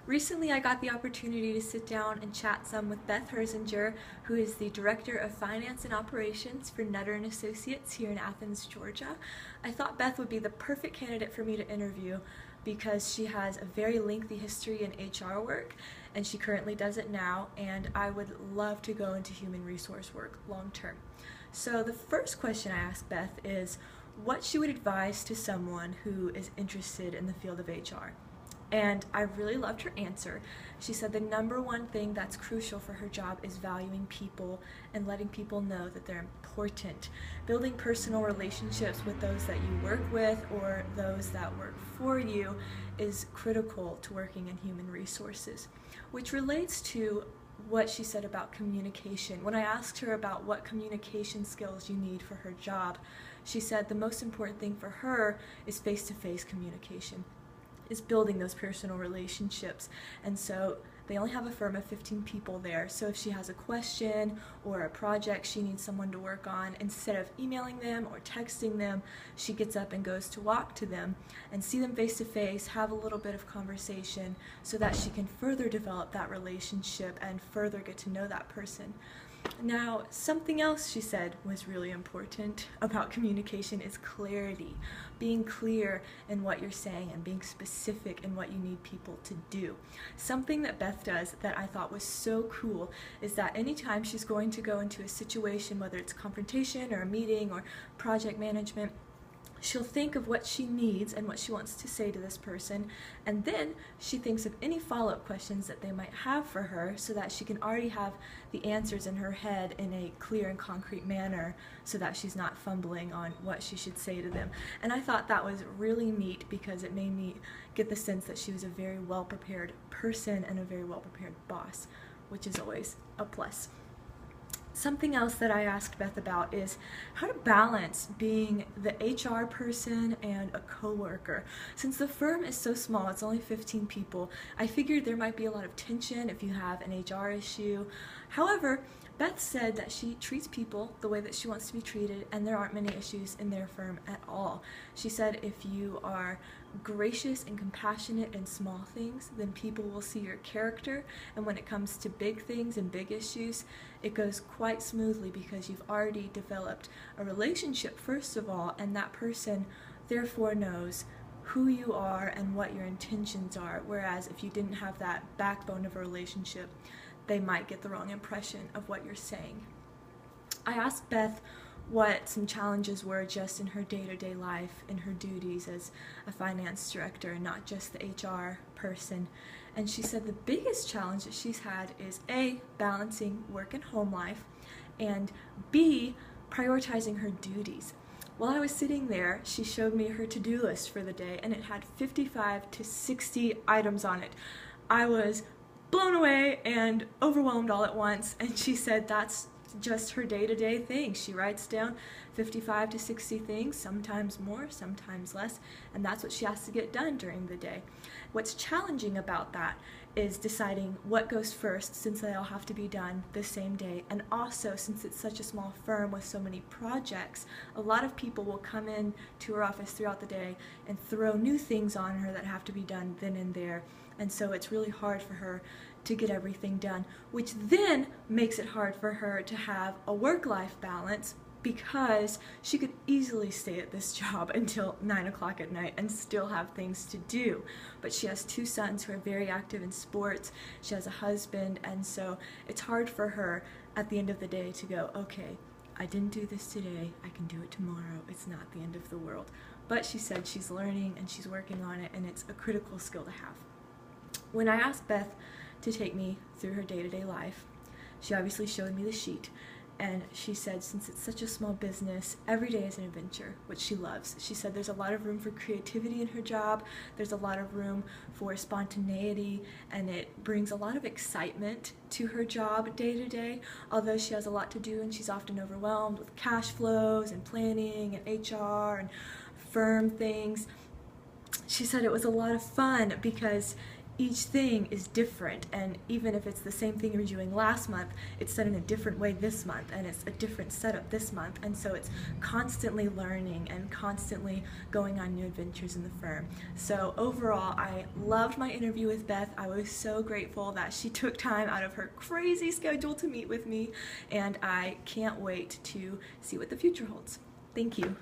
Recently, I got the opportunity to sit down and chat some with Beth Herzinger, who is the Director of Finance and Operations for Nutter and Associates here in Athens, Georgia. I thought Beth would be the perfect candidate for me to interview because she has a very lengthy history in HR work, and she currently does it now, and I would love to go into human resource work long term. So the first question I asked Beth is what she would advise to someone who is interested in the field of HR. And I really loved her answer. She said the number one thing that's crucial for her job is valuing people and letting people know that they're important. Building personal relationships with those that you work with or those that work for you is critical to working in human resources, which relates to what she said about communication. When I asked her about what communication skills you need for her job, she said the most important thing for her is face-to-face communication, is building those personal relationships. And so they only have a firm of 15 people there, so if she has a question or a project she needs someone to work on, instead of emailing them or texting them, she gets up and goes to walk to them and see them face to face, have a little bit of conversation so that she can further develop that relationship and further get to know that person. Now, something else she said was really important about communication is clarity. Being clear in what you're saying and being specific in what you need people to do. Something that Beth does that I thought was so cool is that anytime she's going to go into a situation, whether it's confrontation or a meeting or project management, she'll think of what she needs and what she wants to say to this person, and then she thinks of any follow-up questions that they might have for her so that she can already have the answers in her head in a clear and concrete manner so that she's not fumbling on what she should say to them. And I thought that was really neat because it made me get the sense that she was a very well-prepared person and a very well-prepared boss, which is always a plus. Something else that I asked Beth about is how to balance being the HR person and a coworker. Since the firm is so small, it's only 15 people, I figured there might be a lot of tension if you have an HR issue. However, Beth said that she treats people the way that she wants to be treated, and there aren't many issues in their firm at all. She said if you are gracious and compassionate in small things, then people will see your character, and when it comes to big things and big issues, it goes quite smoothly because you've already developed a relationship first of all, and that person therefore knows who you are and what your intentions are, whereas if you didn't have that backbone of a relationship, they might get the wrong impression of what you're saying. I asked Beth what some challenges were just in her day-to-day life, in her duties as a finance director and not just the HR person. And she said the biggest challenge that she's had is A, balancing work and home life, and B, prioritizing her duties. While I was sitting there, she showed me her to-do list for the day, and it had 55 to 60 items on it. I was blown away and overwhelmed all at once, and she said that's just her day-to-day thing. She writes down 55 to 60 things, sometimes more, sometimes less, and that's what she has to get done during the day. What's challenging about that is deciding what goes first, since they all have to be done the same day, and also since it's such a small firm with so many projects, a lot of people will come in to her office throughout the day and throw new things on her that have to be done then and there, and so it's really hard for her to get everything done, which then makes it hard for her to have a work-life balance because she could easily stay at this job until 9 o'clock at night and still have things to do. But she has 2 sons who are very active in sports, she has a husband, and so it's hard for her at the end of the day to go, okay, I didn't do this today, I can do it tomorrow, it's not the end of the world. But she said she's learning and she's working on it, and it's a critical skill to have. When I asked Beth to take me through her day-to-day life, she obviously showed me the sheet, and she said since it's such a small business, every day is an adventure, which she loves. She said there's a lot of room for creativity in her job, there's a lot of room for spontaneity, and it brings a lot of excitement to her job day to day, although she has a lot to do and she's often overwhelmed with cash flows and planning and HR and firm things. She said it was a lot of fun because each thing is different, and even if it's the same thing you were doing last month, it's done in a different way this month, and it's a different setup this month, and so it's constantly learning and constantly going on new adventures in the firm. So overall, I loved my interview with Beth. I was so grateful that she took time out of her crazy schedule to meet with me, and I can't wait to see what the future holds. Thank you.